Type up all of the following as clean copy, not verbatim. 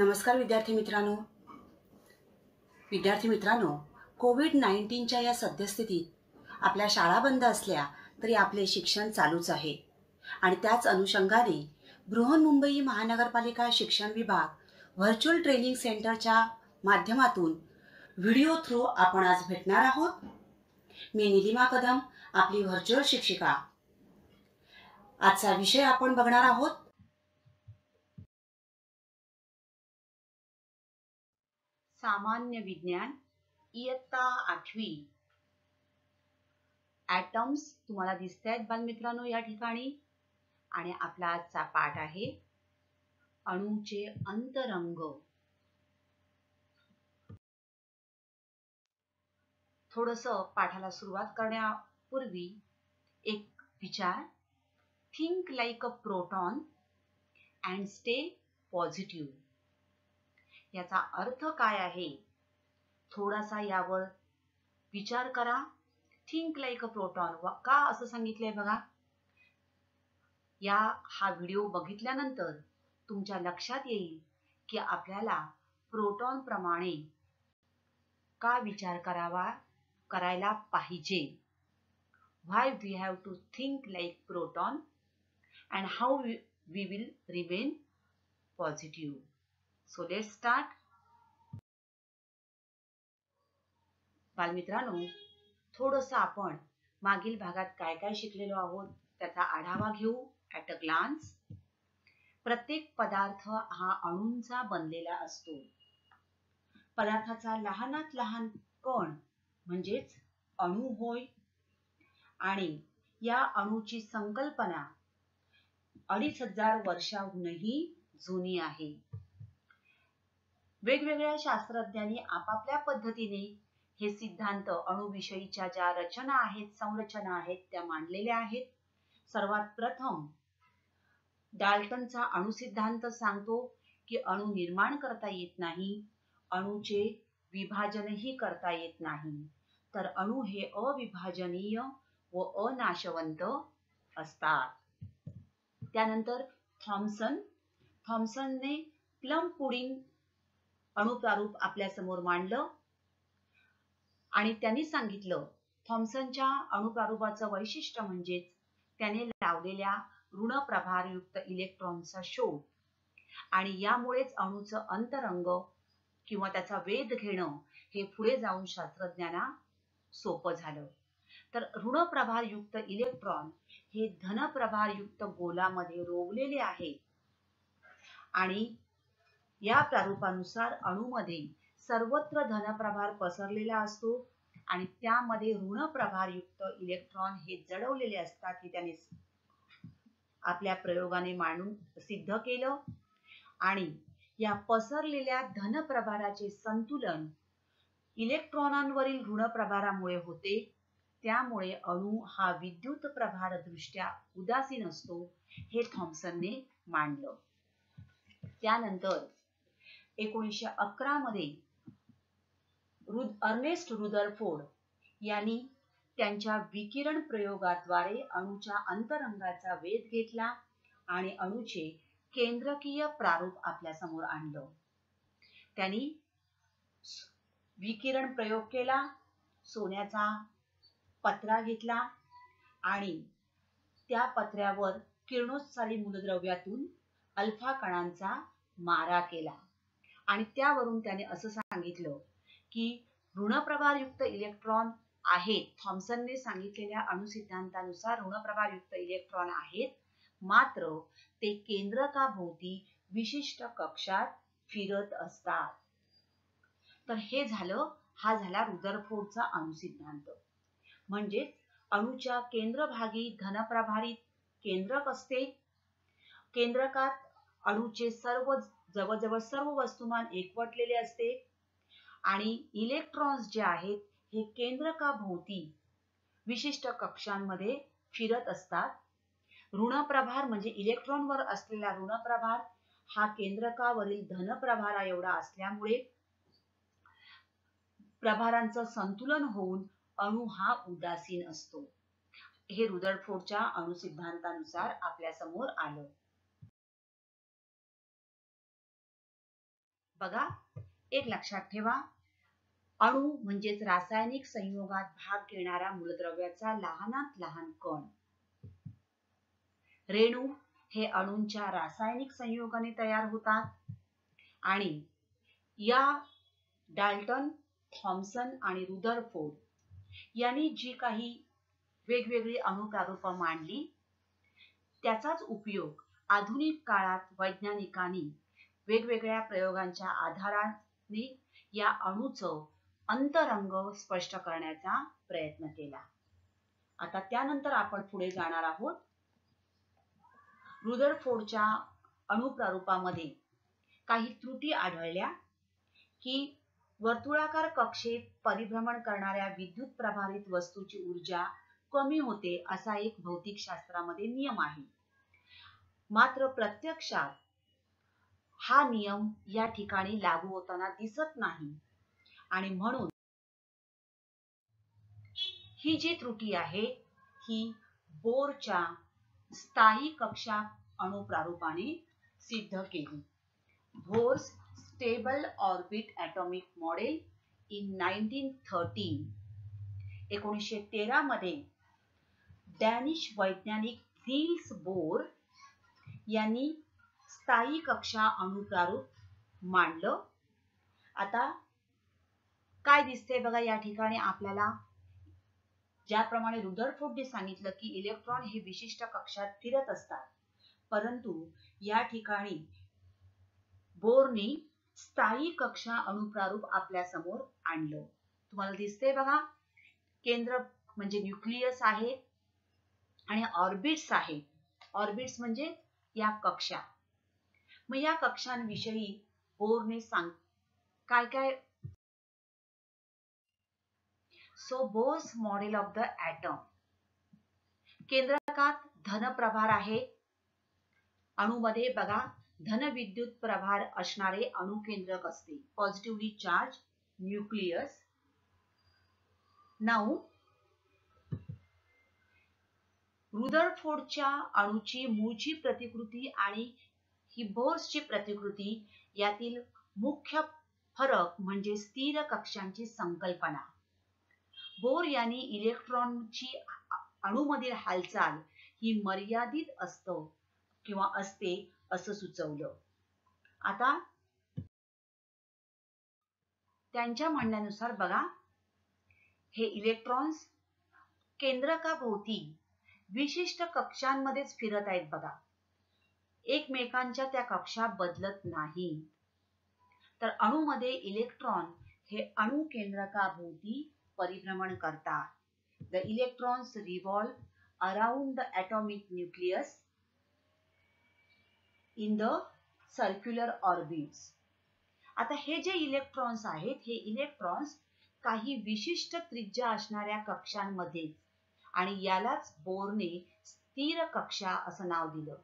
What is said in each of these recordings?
नमस्कार विद्यार्थी मित्रांनो, कोविड-19च्या या सद्यस्थितीत आपल्या शाळा बंद असल्या तरी आपले शिक्षण चालूच आहे आणि त्याच अनुषंगाने बृहन्मुंबई महानगरपालिका शिक्षण विभाग व्हर्च्युअल ट्रेनिंग सेंटरच्या माध्यमातून व्हिडिओ थ्रू आपण आज भेटणार आहोत। मी निलिमा कदम, आपली व्हर्च्युअल शिक्षिका। आजचा विषय आपण बघणार आहोत सामान्य विज्ञान इयत्ता 8वी। ॲटम्स तुम्हाला दिसतायत बालमित्रांनो या ठिकाणी, आणि आपला आजचा पाठ आहे अणूचे अंतरंग। थोडंसं पाठाला सुरुवात करण्यापूर्वी एक विचार, think like a proton and stay positive. याचा अर्थ काय आहे थोडासा यावर विचार करा। थिंक लाईक अ प्रोटॉन का असं सांगितलंय बघा। हा व्हिडिओ बघितल्यानंतर तुमच्या लक्षात येईल की आपल्याला प्रोटॉन प्रमाणे का विचार करायला पाहिजे। Why we have to think like proton and how we will remain positive. So let's start. बालमित्रांनो, थोडंसं आपण मागील भागात काय काय शिकलेलो आहोत त्याचा आढावा घेऊ ॲट अ ग्लान्स। प्रत्येक पदार्थ हा अणूंचा बनलेला असतो। पदार्थाचा लहानात लहान कण म्हणजेच अणू होय, आणि या अणूची संकल्पना 2500 वर्षांहूनही जुनी आहे। वेगवेगळ्या शास्त्रज्ञांनी आपापल्या पद्धतीने हे सिद्धांत अणुविषयीच्या ज्या रचना आहेत, संरचना आहेत त्या मांडलेल्या आहेत। सर्वात प्रथम डाल्टनचा अणुसिद्धांत सांगतो की अणु निर्माण करता येत नाही, अणूचे विभाजनही करता येत नाही, तर अणु हे अविभाजनीय व अनाशवंत असतात। त्यानंतर थॉम्सनने प्लम पुडिंग अणुप्रारूप आपल्या समोर मांडलं आणि त्यांनी सांगितलं थॉम्सनच्या अणुप्रारूपाचं वैशिष्ट्य म्हणजेच त्याने लावलेल्या ऋण प्रभारयुक्त इलेक्ट्रॉनचा शोध, आणि यामुळेच अणूचं अंतरंग किंवा त्याचा वेध घेणं हे पुढे जाऊन शास्त्रज्ञांना सोपं झालं। तर ऋण प्रभारयुक्त इलेक्ट्रॉन हे धन प्रभारयुक्त गोलामध्ये रोवलेले आहे, आणि या प्रारूपानुसार अणूमध्ये सर्वत्र धनप्रभार पसरलेला असतो आणि त्यामध्ये ऋण प्रभारयुक्त इलेक्ट्रॉन हे जडवलेले असतात। हे त्याने आपल्या प्रयोगाने मांडून सिद्ध केलं, आणि या पसरलेल्या धनप्रभाराचे संतुलन इलेक्ट्रॉनांवरील ऋण प्रभारामुळे होते। त्यामुळे अणू हा विद्युत प्रभार दृष्ट्या उदासीन असतो, हे थॉम्सनने मांडलं। त्यानंतर 1911 मध्ये अर्नेस्ट रुदरफोर्ड यांनी त्यांच्या विकिरण प्रयोगाद्वारे अणूच्या अंतरंगाचा वेध घेतला आणि अणूचे केंद्रकीय प्रारूप आपल्या समोर आणलं। त्यांनी विकिरण प्रयोग केला, सोन्याचा पत्रा घेतला आणि त्या पत्र्यावर किरणोत्सारी मूलद्रव्यातून अल्फा कणांचा मारा केला, आणि त्यावरून त्याने असं सांगितलं की ऋणप्रभारयुक्त इलेक्ट्रॉन आहेत। थॉम्सनने सांगितलेल्या अणुसिद्धांतानुसार ऋणप्रभारयुक्त इलेक्ट्रॉन आहेत, मात्र ते केंद्रकाभोवती विशिष्ट कक्षात फिरत असतात। तर हा झाला रुदरफोर्डचा अणुसिद्धांत। म्हणजे अणूच्या केंद्रभागी धनप्रभारित केंद्रक असते। केंद्रकात अणूचे जवळजवळ सर्व वस्तुमान एकवटलेले असते, आणि इलेक्ट्रॉन्स जे आहेत हे केंद्रकाभोवती विशिष्ट कक्षांमध्ये फिरत असतात। ऋणप्रभार म्हणजे इलेक्ट्रॉनवर असलेला ऋणप्रभार हा केंद्रकावरील धनप्रभारा एवढा असल्यामुळे प्रभारांचं संतुलन होऊन अणू हा उदासीन असतो। हे रुदरफोर्डच्या अणुसिद्धांतानुसार आपल्या समोर आलं। बघा, एक लक्षात ठेवा, अणू म्हणजेच रासायनिक संयोगात भाग घेणाऱ्या मूलद्रव्याचा लहानात लहान कण. रेणू हे अणूंच्या रासायनिक संयोगाने तयार होतात आणि या डाल्टन, थॉम्सन आणि रुदरफोर्ड यांनी जी काही वेगवेगळी अणुप्रारूप मांडली त्याचाच उपयोग आधुनिक काळात वैज्ञानिकांनी वेगवेगळ्या प्रयोगांच्या आधाराने या अणूचं अंतरंग स्पष्ट करण्याचा प्रयत्न केला. आता त्यानंतर आपण पुढे जाणार आहोत. रुदरफोर्डच्या अणुप्रारूपामध्ये काही त्रुटी आढळल्या की वर्तुळाकार कक्षेत परिभ्रमण करणाऱ्या विद्युत प्रभारित वस्तूची ऊर्जा कमी होते असा एक भौतिकशास्त्रामध्ये नियम आहे. मात्र प्रत्यक्षात हा नियम या ठिकाणी लागू होताना दिसत नाही आणि म्हणून ही जी त्रुटी आहे ही बोरच्या स्थायी कक्षा अणुप्रारूपाने सिद्ध केली. Bohr's stable orbit atomic model in 1913 1913 मध्ये डॅनिश वैज्ञानिक निल्स बोर यांनी स्थायी कक्षा अणुप्रारूप मांडलं. आता काय दिसते बघा या ठिकाणी आपल्याला, ज्याप्रमाणे रुदरफोर्डने सांगितलं की इलेक्ट्रॉन हे विशिष्ट कक्षात फिरत असतात, परंतु या ठिकाणी बोरने स्थायी कक्षा अणुप्रारूप आपल्या समोर आणलं. तुम्हाला दिसते बघा, केंद्र म्हणजे न्यूक्लियस आहे आणि ऑर्बिट्स आहे. ऑर्बिट्स म्हणजे या कक्षा. मग या कक्षांविषयी बोरने काय काय. So Bohr's model of the atom, केंद्रकात धन प्रभार आहे. अणूमध्ये बघा धन विद्युत प्रभार असणारे अणुकेंद्रक असते, पॉझिटिव्हली चार्ज न्यूक्लियस. नाऊ रुदरफोर्डच्या अणूची मूळची प्रतिकृती आणि ही बोर्सची प्रतिकृती यातील मुख्य फरक म्हणजे स्थिर कक्षांची संकल्पना. बोर यांनी इलेक्ट्रॉनची अणूमधील हालचाल ही मर्यादित असते असं सुचवलं. आता त्यांच्या म्हणण्यानुसार बघा, हे इलेक्ट्रॉन्स केंद्रकाभोवती विशिष्ट कक्षांमध्येच फिरत आहेत बघा, एकमेकांच्या त्या कक्षा बदलत नाही. तर अणूमध्ये इलेक्ट्रॉन हे अणु केंद्रकाभोवती परिभ्रमण करतात. The electrons revolve around the atomic nucleus in the circular orbits. आता हे जे इलेक्ट्रॉन्स आहेत, हे इलेक्ट्रॉन्स काही विशिष्ट त्रिज्या असणाऱ्या कक्षांमध्ये, आणि यालाच बोरने स्थिर कक्षा असं नाव दिलं.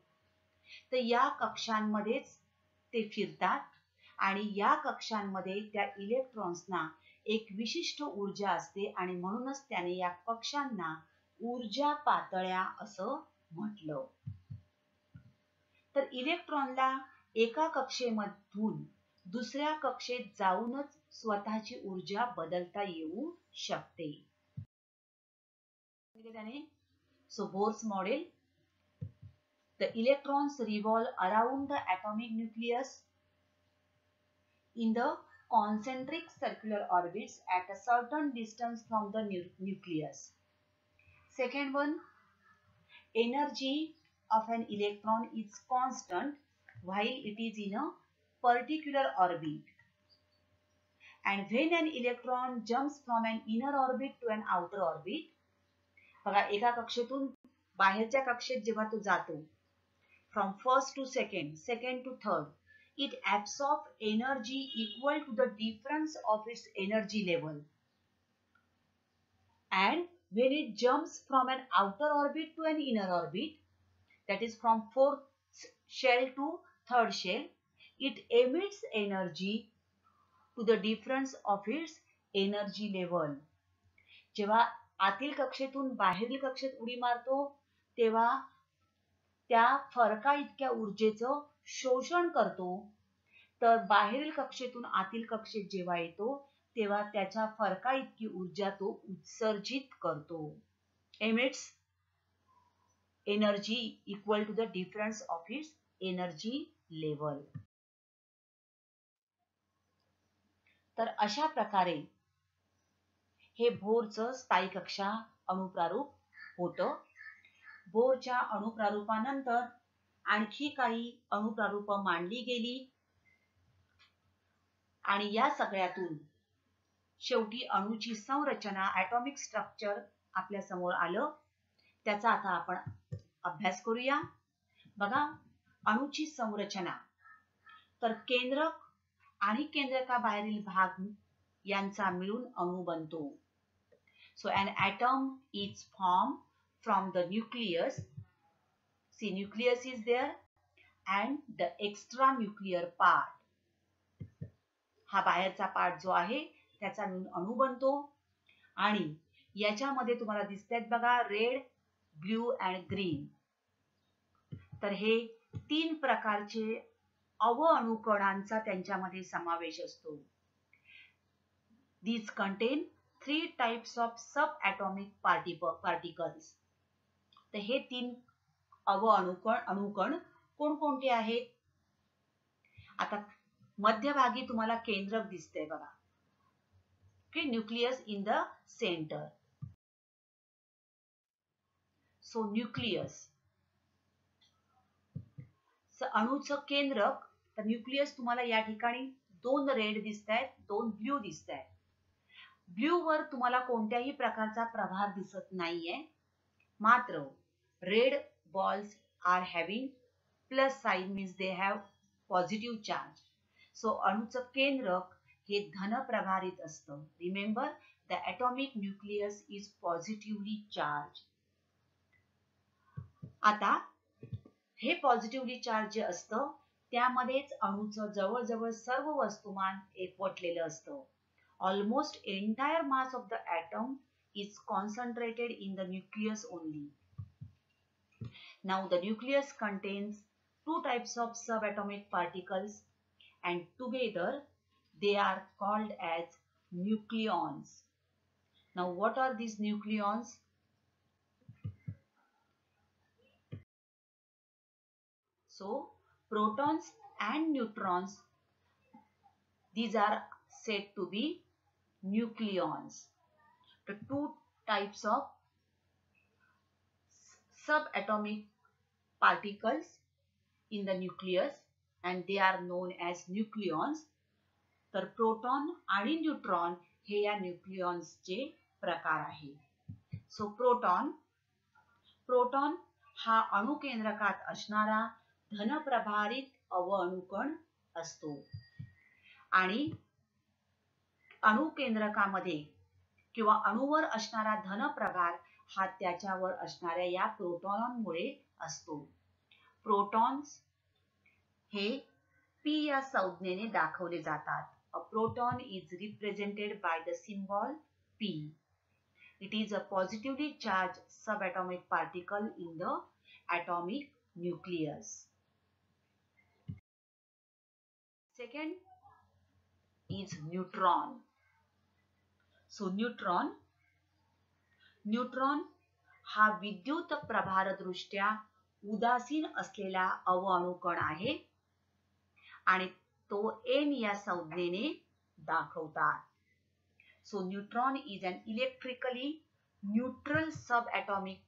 तर या कक्षांमध्येच ते फिरतात आणि या कक्षांमध्ये त्या इलेक्ट्रॉन्सना एक विशिष्ट ऊर्जा असते आणि म्हणूनच त्याने या कक्षांना ऊर्जा पातळ्या असं म्हटलं. तर इलेक्ट्रॉनला एका कक्षेमधून दुसऱ्या कक्षेत जाऊनच स्वतःची ऊर्जा बदलता येऊ शकते. So Bohr's model, the electrons revolve around the atomic nucleus in the concentric circular orbits at a certain distance from the nucleus. Second one, energy of an electron is constant while it is in a particular orbit. And when an electron jumps from an inner orbit to an outer orbit, बघा एका कक्षेतून बाहेरच्या कक्षेत जेव्हा तो जातो, from first to second, second to third, it absorbs energy equal to the difference of its energy level. And when it jumps from an outer orbit to an inner orbit, that is from fourth shell to third shell, it emits energy to the difference of its energy level. जेव्हा आतील कक्षेतून बाहेरील कक्षेत उडी मारतो तेव्हा त्या फरका इतक्या ऊर्जेचं शोषण करतो, तर बाहेरील कक्षेतून आतील कक्षेत जेव्हा येतो तेव्हा त्याच्या फरका इतकी ऊर्जा तो उत्सर्जित करतो. emits energy equal to the difference of its energy level. तर अशा प्रकारे हे बोरचं स्थायी कक्षा अणुप्रारूप होतं. बोरच्या अणुप्रारूपानंतर आणखी काही अणुप्रारूप मांडली गेली आणि या सगळ्यातून शेवटी अणूची संरचना ॲटॉमिक स्ट्रक्चर आपल्या समोर आलं. त्याचा आता आपण अभ्यास करूया. बघा, अणूची संरचना तर केंद्रक आणि केंद्रकाबाहेरील भाग यांचा मिळून अणू बनतो. So an atom is formed from the nucleus. See, nucleus is there and the extranuclear part. हा बाहेरचा पार्ट जो आहे त्याचा मिळून अणू बनतो आणि याच्यामध्ये तुम्हाला दिसतात बघा रेड, ब्ल्यू अँड ग्रीन. तर हे 3 प्रकारचे अणुकणांचा त्यांच्यामध्ये समावेश असतो. These contain 3 types of subatomic particles. तर हे 3 अणुकण कोणकोणते आहेत? आता मध्यभागी तुम्हाला केंद्रक दिसतंय बघा. Okay, nucleus in the center. So nucleus. अणूचं केंद्रक तर न्यूक्लियस तुम्हाला या ठिकाणी 2 रेड दिसतायत, 2 ब्ल्यू दिसतायत. ब्ल्यू वर तुम्हाला कोणत्याही प्रकारचा प्रभार दिसत नाहीये. मात्र red balls are having plus sign, means they have positive charge. So अणूचं केंद्रक हे धन प्रभारित असतं. Remember, the atomic nucleus is positively charged. आता हे पॉझिटिव्हली चार्ज जे असतं त्यामध्येच अणूचं जवळजवळ सर्व वस्तुमान एकवटलेलं असतं. Almost entire mass of the atom is concentrated in the nucleus only. Now the nucleus contains 2 types of subatomic particles and together they are called as nucleons. Now what are these nucleons? So protons and neutrons, these are said to be nucleons. The 2 types of subatomic particles in the nucleus and they are known as nucleons. तर proton आणि neutron हे या न्यूक्लियॉन्सचे प्रकार आहे. So proton हा अणुकेंद्रकात असणारा धनप्रभारित अणुकण असतो आणि अणुकेंद्रकामध्ये किंवा अणुवर असणारा धनप्रभार हा त्याच्यावर असणाऱ्या या प्रोटॉनमुळे असतो. प्रोटॉन्स हे P या संज्ञेने दाखवले जातात. A proton is represented by the symbol P. It is a positively charged subatomic particle in the atomic nucleus. Second is neutron. So neutron हा विद्युत प्रभारदृष्ट्या उदासीन असलेला अणुकण आहे आणि तो N या संज्ञेने दाखवतात. So neutron is an electrically neutral subatomic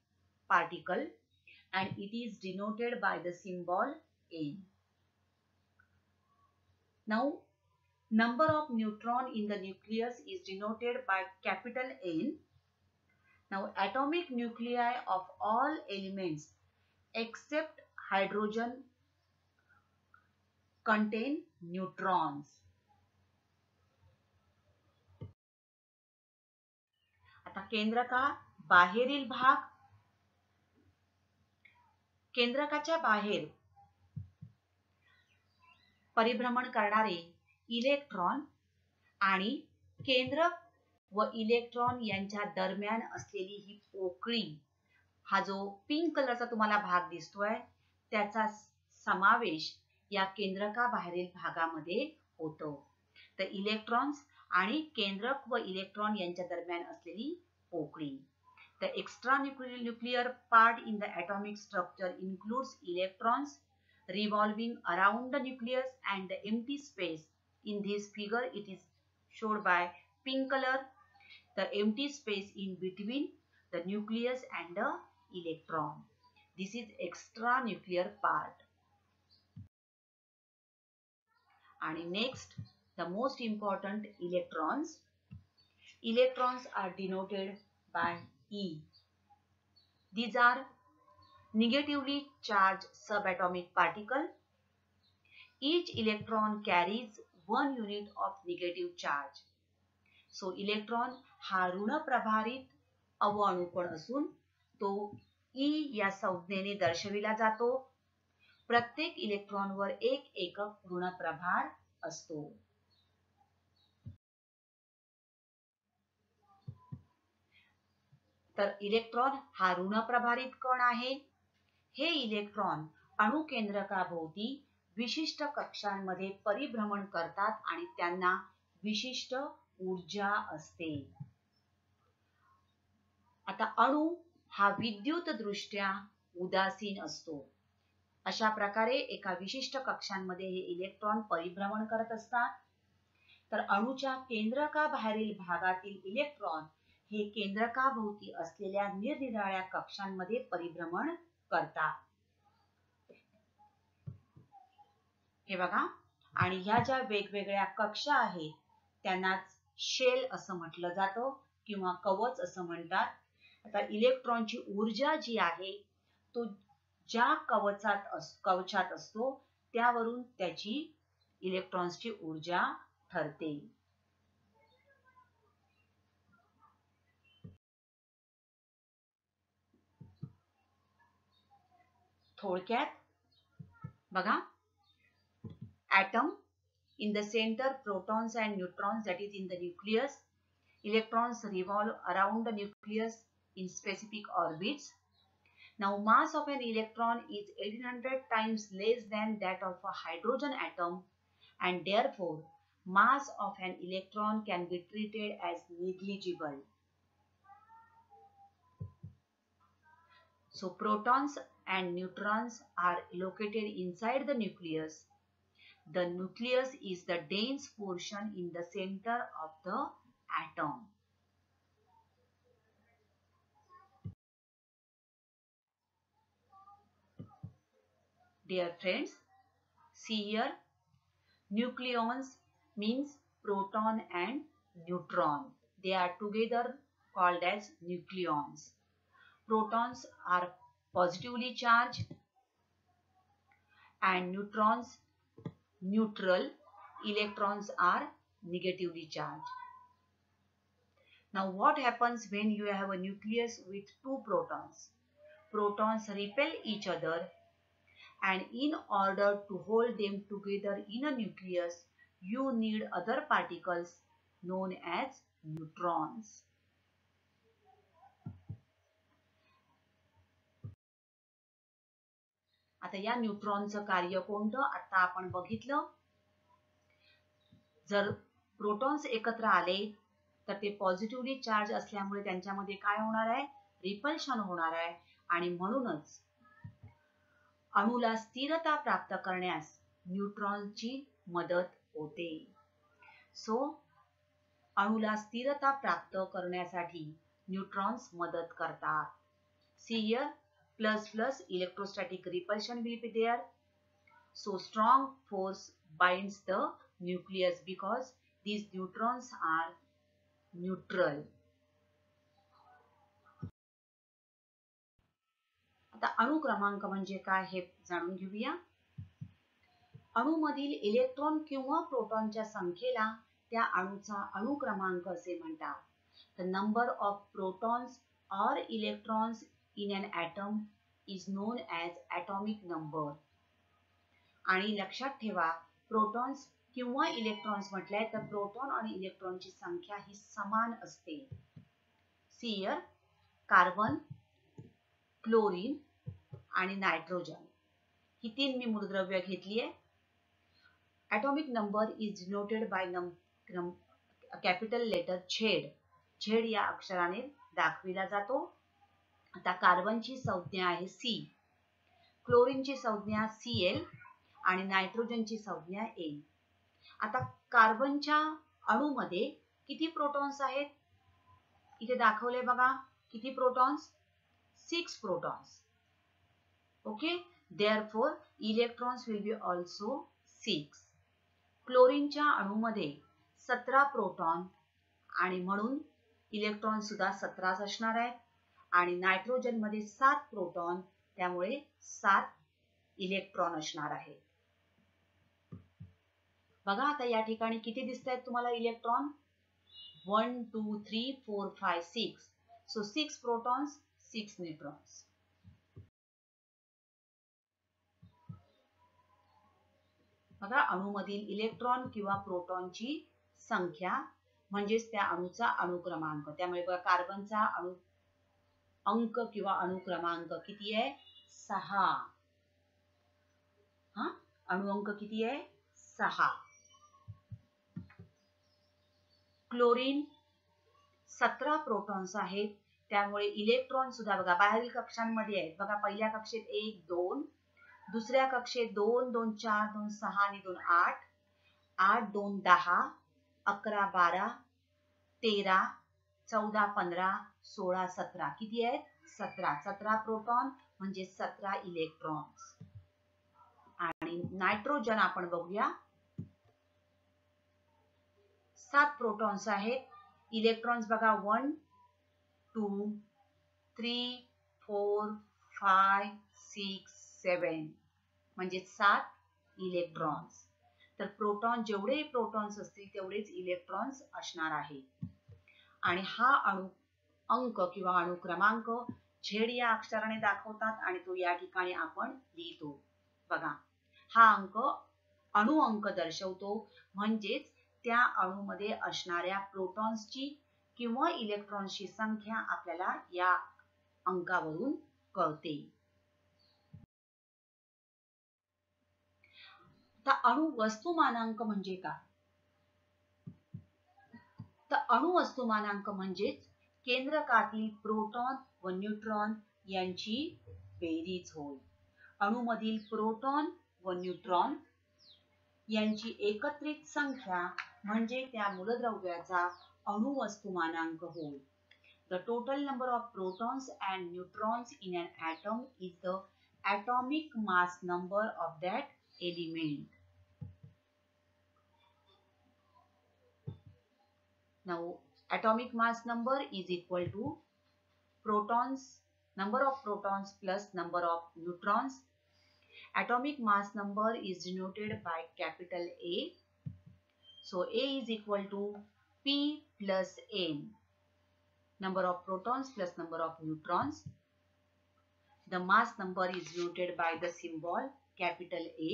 particle and it is denoted by the symbol N. Now number of neutron in the nucleus is denoted by capital N. Now atomic nuclei of all elements except hydrogen contain neutrons. आता बाहेरील भाग, केंद्रकाच्या बाहेर परिभ्रमण करणारे electron आणि केंद्रक व electron यांच्या दरम्यान असलेली ही पोकळी, हा जो पिंक कलरचा तुम्हाला भाग दिसतोय त्याचा समावेश या केंद्रकाबाहेरील भागामध्ये होतं. तर इलेक्ट्रॉन्स आणि केंद्रक व इलेक्ट्रॉन यांच्या दरम्यान असलेली पोकळी. The extranuclear part in the atomic structure includes electrons revolving around the nucleus and the empty space. In this figure, it is showed by pink color, the empty space in between the nucleus and the electron. This is extranuclear part. And next, the most important, electrons. Electrons are denoted by E. These are negatively charged subatomic particle. Each electron carries 1 unit of negative charge. So electron हा ऋण प्रभारित अणुकण असून तो E या संज्ञेने दर्शविला जातो. प्रत्येक इलेक्ट्रॉनवर एक एकक ऋण प्रभार असतो. तर इलेक्ट्रॉन हा ऋण प्रभारित कण आहे. हे इलेक्ट्रॉन अणुकेंद्रकाभोवती विशिष्ट कक्षांमध्ये परिभ्रमण करतात आणि त्यांना विशिष्ट ऊर्जा असते. आता अणू हा विद्युतदृष्ट्या उदासीन असतो. अशा प्रकारे एका विशिष्ट कक्षांमध्ये हे इलेक्ट्रॉन परिभ्रमण करत असतात. तर अणूच्या केंद्रकाबाहेरील भागातील इलेक्ट्रॉन हे केंद्रकाभोवती असलेल्या निरनिराळ्या कक्षांमध्ये परिभ्रमण करतात. हे बघा, आणि ह्या ज्या वेगवेगळ्या कक्षा आहेत त्यांनाच शेल असं म्हटलं जातं किंवा कवच असं म्हणतात. आता इलेक्ट्रॉनची ऊर्जा जी आहे तो ज्या कवचात असतो त्यावरून त्याची इलेक्ट्रॉन्सची ऊर्जा ठरते. थोडक्यात बघा, atom in the center, protons and neutrons, that is in the nucleus. Electrons revolve around the nucleus in specific orbits. Now mass of an electron is 1800 times less than that of a hydrogen atom, and therefore mass of an electron can be treated as negligible. So protons and neutrons are located inside the nucleus. The nucleus is the dense portion in the center of the atom. Dear friends, see here, nucleons means proton and neutron. They are together called as nucleons. Protons are positively charged and neutrons neutral. Electrons are negatively charged. Now what happens when you have a nucleus with two protons? Protons repel each other, and in order to hold them together in a nucleus, you need other particles known as neutrons. आता या न्यूट्रॉनचं कार्य कोणतं आता आपण बघितलं. जर protons एकत्र आले तर ते पॉझिटिव्हली चार्ज असल्यामुळे त्यांच्यामध्ये काय होणार आहे, रिपल्शन होणार आहे, आणि म्हणूनच अणूला स्थिरता प्राप्त करण्यास न्यूट्रॉनची मदत होते. सो अणूला स्थिरता प्राप्त करण्यासाठी न्यूट्रॉन्स मदत करतात. See here, plus electrostatic repulsion will be there. So strong force binds the nucleus because these neutrons are neutral. आता अणु क्रमांक म्हणजे काय हे जाणून घेऊया. अणूमधील इलेक्ट्रॉन किंवा प्रोटॉनच्या संख्येला त्या अणूचा अणु क्रमांक असे म्हणतात. The number of protons or electrons in an atom is known as atomic number. आणि लक्षात ठेवा, प्रोटॉन्स किंवा इलेक्ट्रॉन्स म्हटले तर प्रोटॉन आणि इलेक्ट्रॉनची संख्या ही समान असते. सी हियर, कार्बन, क्लोरीन आणि नायट्रोजन ही तीन मी मूलद्रव्य घेतली आहे. atomic number is denoted by capital letter Z. Z या अक्षराने दाखविला जातो. आता कार्बनची संज्ञा आहे C, क्लोरीनची संज्ञा Cl आणि नायट्रोजनची संज्ञा N. आता कार्बनच्या अणूमध्ये किती प्रोटॉन्स आहेत? इथे दाखवले बघा. किती protons? 6 protons. Okay, therefore electrons will be also 6. क्लोरीनच्या अणूमध्ये 17 proton आणि म्हणून इलेक्ट्रॉन सुद्धा 17 असणार आहेत. आणि नायट्रोजन मध्ये 7 प्रोटॉन, त्यामुळे 7 इलेक्ट्रॉन असणार आहेत. बघा आता या ठिकाणी किती दिसत आहेत तुम्हाला इलेक्ट्रॉन? 1 2 3 4 5 6. So 6 protons 6 neutrons. बघा अणूमधील इलेक्ट्रॉन किंवा प्रोटॉनची संख्या म्हणजेच त्या अणूचा अणुक्रमांक. त्यामुळे बघा कार्बनचा अंक किंवा अणुक्रमांक किती आहे? 6. अणुअंक किती आहे? 6. क्लोरीन 17 प्रोटॉन्स आहेत, त्यामुळे इलेक्ट्रॉन सुद्धा बघा बाहेरील कक्षांमध्ये आहेत. बघा पहिल्या कक्षेत 1 2, दुसऱ्या कक्षेत 2 2 4 2 6 आणि 2 8, 8 2 10, 11 12, 13 14 15 16 17. किती आहेत? 17. 17 प्रोटॉन म्हणजे 17 इलेक्ट्रॉन्स. आणि नायट्रोजन आपण बघूया. 7 प्रोटॉन्स आहेत. इलेक्ट्रॉन्स बघा 1 2 3 4 5 6 7 म्हणजे 7 इलेक्ट्रॉन्स. तर प्रोटॉन जेवढे प्रोटॉन्स असतील तेवढेच इलेक्ट्रॉन्स असणार आहेत. आणि हा अंक किंवा अणुक्रमांक Z या अक्षराने दाखवतात आणि तो या ठिकाणी आपण लिहितो. बघा हा अंक अणुअंक दर्शवतो, म्हणजेच त्या अणूमध्ये असणाऱ्या प्रोटॉन्सची किंवा इलेक्ट्रॉन्सची संख्या आपल्याला या अंकावरून कळते. तर अणु वस्तुमानांक म्हणजे काय? तर अणु वस्तुमानांक म्हणजेच केंद्रकातील प्रोटॉन व न्यूट्रॉन यांची बेरीज होय. अणूमधील प्रोटॉन व न्यूट्रॉन यांची एकत्रित संख्या म्हणजे त्या मूलद्रव्याचा अणु वस्तुमानांक होय. The total number of protons and neutrons in an atom is the atomic mass number of that element. Now, atomic mass number is equal to number of protons plus number of neutrons. Atomic mass number is denoted by capital A. So, A is equal to P plus N. Number of protons plus number of neutrons. The mass number is denoted by the symbol capital A.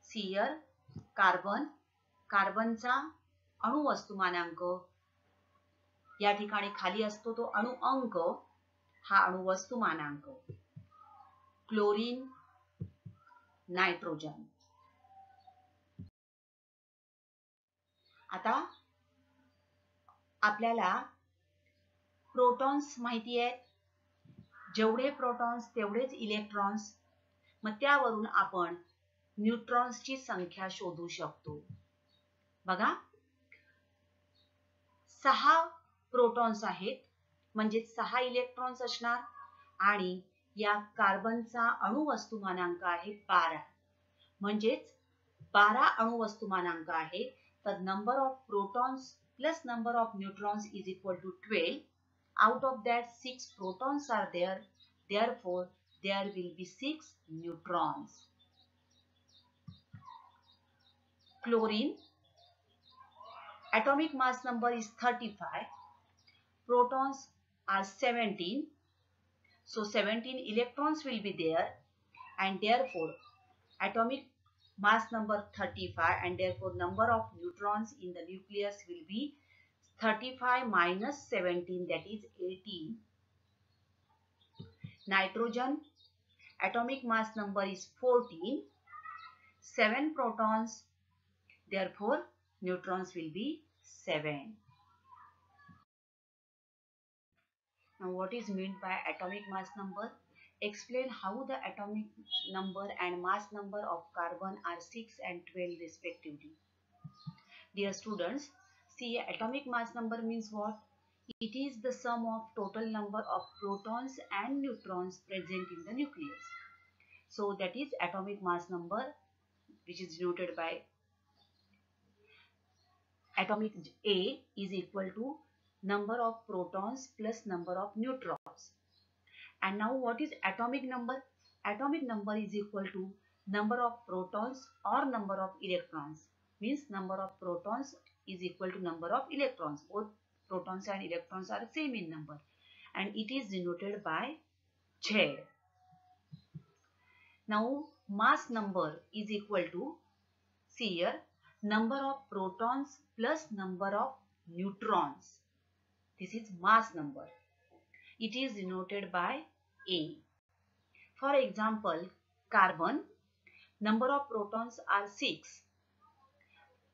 Here, कार्बनचा अणुवस्तुमानांक या ठिकाणी खाली असतो तो अणुअंक, हा अणुवस्तुमानांक. Chlorine, nitrogen. आता आपल्याला protons माहिती आहेत. जेवढे प्रोटॉन्स तेवढेच इलेक्ट्रॉन्स. मग त्यावरून आपण न्यूट्रॉन्सची संख्या शोधू शकतो. बघा 6 प्रोटॉन्स आहेत म्हणजे 6 इलेक्ट्रॉन्स असणार. आणि या कार्बनचा अणुवस्तुमानांक आहे 12 म्हणजेच 12 अणुवस्तुमानांक आहे. तर number of protons plus number of neutrons is equal to 12. Out of that 6 protons are there. Therefore, there will be 6 neutrons. Chlorine. Atomic mass number is 35. Protons are 17. So, 17 electrons will be there. And therefore, atomic mass number 35 and therefore number of neutrons in the nucleus will be 35 minus 17, that is 18. Nitrogen atomic mass number is 14. 7 protons. Therefore, neutrons will be 7. Now, what is meant by atomic mass number? Explain how the atomic number and mass number of carbon are 6 and 12 respectively. Dear students, see, atomic mass number means what? It is the sum of total number of protons and neutrons present in the nucleus. So that is atomic mass number, which is denoted by atomic A is equal to number of protons plus number of neutrons. And now what is atomic number? Atomic number is equal to number of protons or number of electrons. Means number of protons is equal to number of electrons. Both protons and electrons are same in number. And it is denoted by Z. Now mass number is equal to, see here, number of protons plus number of neutrons. This is mass number. It is denoted by A. For example, carbon, number of protons are 6.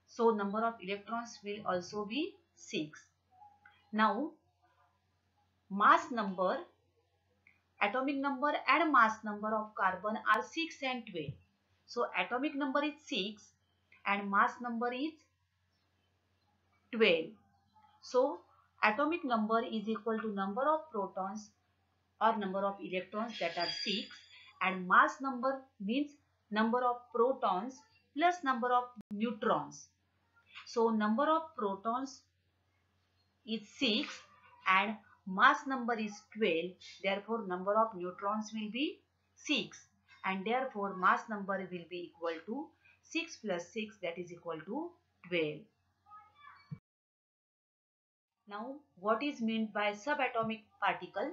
So number of electrons will also be 6. Now mass number, atomic number and mass number of carbon are 6 and 12. So atomic number is 6 and mass number is 12. So atomic number is equal to number of protons or number of electrons, that are 6, and mass number means number of protons plus number of neutrons. So number of protons is 6 and mass number is 12. Therefore number of neutrons will be 6 and therefore mass number will be equal to 6 plus 6, that is equal to 12. Now, what is meant by subatomic particle?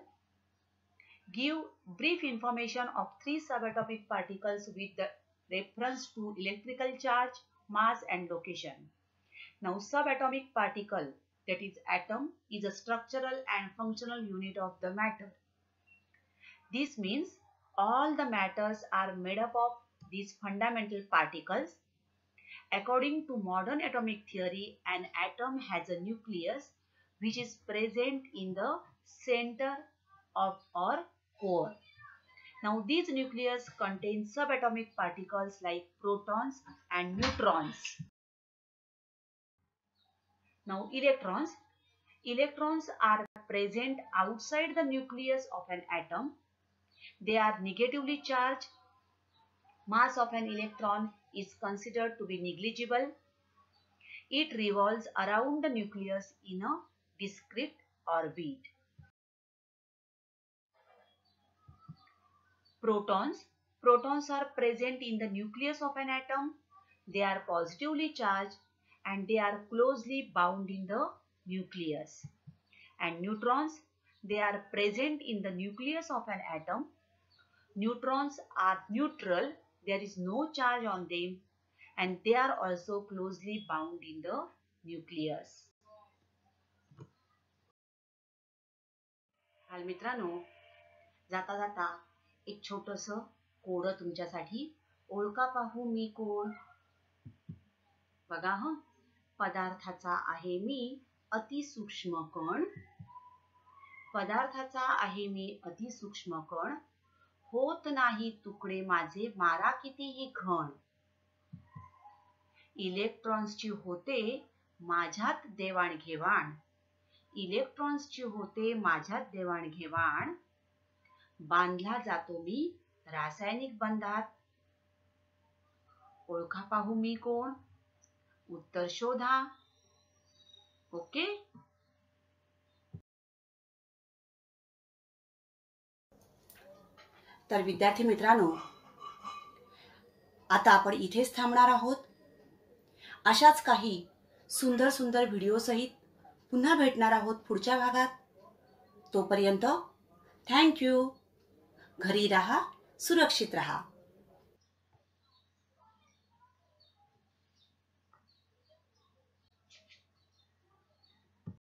Give brief information of 3 subatomic particles with the reference to electrical charge, mass and location. Now, subatomic particle, that is atom, is a structural and functional unit of the matter. This means all the matters are made up of these fundamental particles. According to modern atomic theory, an atom has a nucleus which is present in the center of or core. Now this nucleus contains subatomic particles like protons and neutrons. Now electrons. Electrons are present outside the nucleus of an atom. They are negatively charged. Mass of an electron is considered to be negligible. It revolves around the nucleus in a discrete orbit. Protons. Protons are present in the nucleus of an atom. They are positively charged and they are closely bound in the nucleus. And neutrons, they are present in the nucleus of an atom. Neutrons are neutral. There is no charge on them and they are also closely bound in the nucleus. मित्रांनो, जाता जाता एक छोटंसं कोडं तुमच्यासाठी. ओळखा पाहू मी कोण. बघा हं, पदार्थाचा आहे मी अतिसूक्ष्म कण. पदार्थाचा आहे मी अतिसूक्ष्म कण. होत नाही तुकडे माझे मारा कितीही घण. इलेक्ट्रॉन्सची होते माझ्यात देवाणघेवाण. इलेक्ट्रॉन्सची होते माझ्यात देवाणघेवाण. बांधला जातो मी रासायनिक बंधात. ओळखा पाहू मी कोण. उत्तर शोधा. ओके. तर विद्यार्थी मित्रांनो, आता आपण इथेच थांबणार आहोत. अशाच काही सुंदर सुंदर व्हिडिओ सहित पुन्हा भेटणार आहोत पुढच्या भागात. तोपर्यंत थँक यू. घरी राहा, सुरक्षित राहा.